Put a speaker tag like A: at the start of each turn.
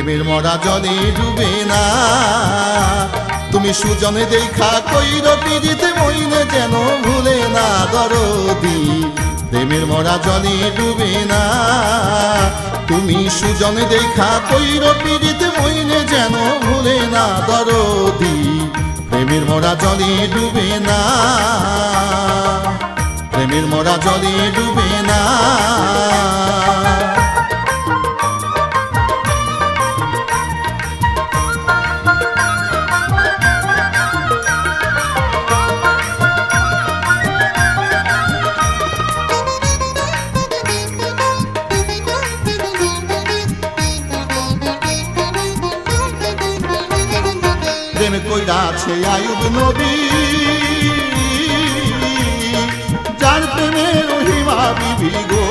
A: প্রেমের মরা জলে ডুবে না। তুমি সুজনে দেখা কইর পিড়িতে মইনে যেন ভুলে না দরদি, প্রেমের মরা জলে ডুবে না। তুমি সুজনে দেখা কইর পিড়িতে মইনে যেন ভুলে না দরদি, প্রেমের মরা জলে ডুবে না, প্রেমের মরা জলে ডুবে না। প্রেম কইরাছে আয়ুব নবী, যার প্রেমের রহিমা বিবি গো।